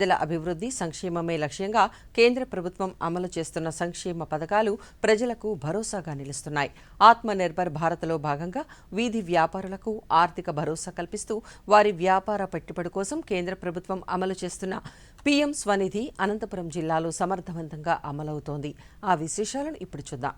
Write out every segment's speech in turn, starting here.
ప్రజల అభివృద్ధి సంక్షేమమే లక్ష్యంగా కేంద్ర ప్రభుత్వం అమలు చేస్తున్న సంక్షేమ పథకాలు ప్రజలకు భరోసాగా నిలుస్తున్నాయి. ఆత్మనిర్భర్ భారత్లో భాగంగా వీధి వ్యాపారులకు ఆర్థిక భరోసా కల్పిస్తూ వారి వ్యాపార పెట్టుబడి కోసం కేంద్ర ప్రభుత్వం అమలు చేస్తున్న పీఎం స్వనిధి అనంతపురం జిల్లాలో సమర్థవంతంగా అమలవుతోంది. ఆ విశేషాలను ఇప్పుడు చూద్దాం.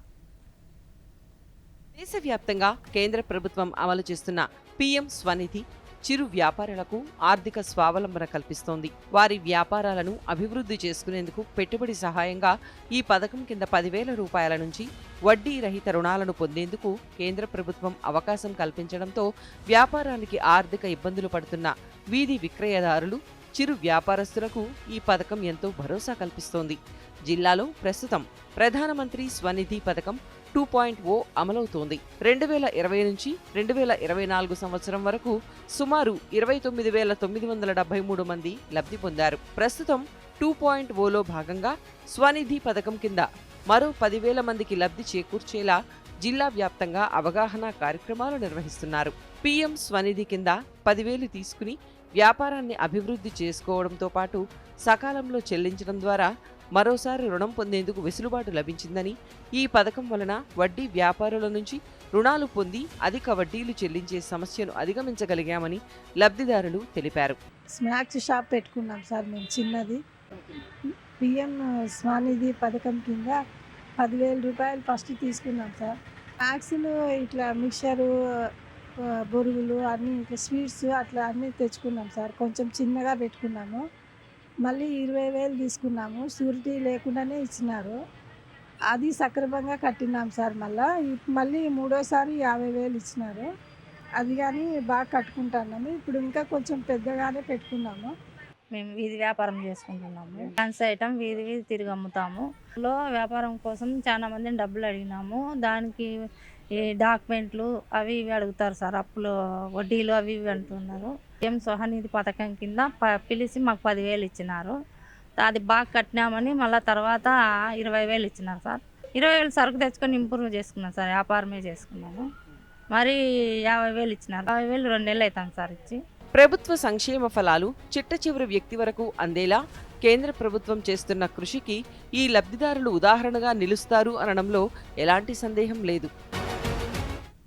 దేశవ్యాప్తంగా కేంద్ర ప్రభుత్వం అమలు చేస్తున్న పీఎం స్వనిధి చిరు వ్యాపారులకు ఆర్థిక స్వావలంబన కల్పిస్తోంది. వారి వ్యాపారాలను అభివృద్ధి చేసుకునేందుకు పెట్టుబడి సహాయంగా ఈ పథకం కింద 10,000 రూపాయల నుంచి వడ్డీ రహిత రుణాలను పొందేందుకు కేంద్ర ప్రభుత్వం అవకాశం కల్పించడంతో వ్యాపారానికి ఆర్థిక ఇబ్బందులు పడుతున్న వీధి విక్రయదారులు, చిరు వ్యాపారస్తులకు ఈ పథకం ఎంతో భరోసా కల్పిస్తోంది. జిల్లాలో ప్రస్తుతం ప్రధానమంత్రి స్వనిధి పథకం 2.0 అమలవుతోంది. 2020 నుంచి 2024 సంవత్సరం వరకు సుమారు 29,973 మంది లబ్ధి పొందారు. ప్రస్తుతం 2.0లో భాగంగా స్వనిధి పథకం కింద మరో 10,000 మందికి లబ్ధి చేకూర్చేలా జిల్లా వ్యాప్తంగా అవగాహన కార్యక్రమాలు నిర్వహిస్తున్నారు. పీఎం స్వనిధి కింద 10,000 తీసుకుని వ్యాపారాన్ని అభివృద్ధి చేసుకోవడంతో పాటు సకాలంలో చెల్లించడం ద్వారా మరోసారి రుణం పొందేందుకు వెసులుబాటు లభించిందని, ఈ పథకం వలన వడ్డీ వ్యాపారుల నుంచి రుణాలు పొంది అధిక వడ్డీలు చెల్లించే సమస్యను అధిగమించగలిగామని లబ్ధిదారులు తెలిపారు. స్నాక్స్ షాప్ పెట్టుకున్నాం సార్ మేము చిన్నది. పిఎం స్వనిధి పథకం కింద 10,000 రూపాయలు ఫస్ట్ తీసుకున్నాం సార్. స్నాక్స్లు ఇట్లా మిక్చరు, బొరుగులు అన్నీ ఇట్లా స్వీట్స్ అట్లా అన్నీ తెచ్చుకున్నాం సార్. కొంచెం చిన్నగా పెట్టుకున్నాము. మళ్ళీ 20,000 తీసుకున్నాము. షూరిటీ లేకుండానే ఇచ్చినారు. అది సక్రమంగా కట్టినాం సార్. మళ్ళీ మూడోసారి 50,000 ఇచ్చినారు. అది కానీ బాగా కట్టుకుంటున్నాము. ఇప్పుడు ఇంకా కొంచెం పెద్దగానే పెట్టుకున్నాము. మేము వీధి వ్యాపారం చేసుకుంటున్నాము. డాన్స్ ఐటమ్ వీధి వీధి తిరిగి అమ్ముతాము. లో వ్యాపారం కోసం చాలా మందిని డబ్బులు అడిగినాము. దానికి ఈ డాక్యుమెంట్లు అవి ఇవి అడుగుతారు సార్. అప్పులు వడ్డీలు అవి ఇవి అంటున్నారు. పీఎం స్వనిధి పథకం కింద పిలిచి మాకు 10,000 ఇచ్చినారు. అది బాగా కట్టినామని మళ్ళీ తర్వాత 20,000 ఇచ్చినారు సార్. 20,000 సరుకు తెచ్చుకొని ఇంప్రూవ్ చేసుకున్నాం సార్. వ్యాపారమే చేసుకున్నాము. మరి 50,000 ఇచ్చినారు. 50,000 2 నెలలు అవుతాం సార్ ఇచ్చి. ప్రభుత్వ సంక్షేమ ఫలాలు చిట్ట చివరి వ్యక్తి వరకు అందేలా కేంద్ర ప్రభుత్వం చేస్తున్న కృషికి ఈ లబ్ధిదారులు ఉదాహరణగా నిలుస్తారు అనడంలో ఎలాంటి సందేహం లేదు.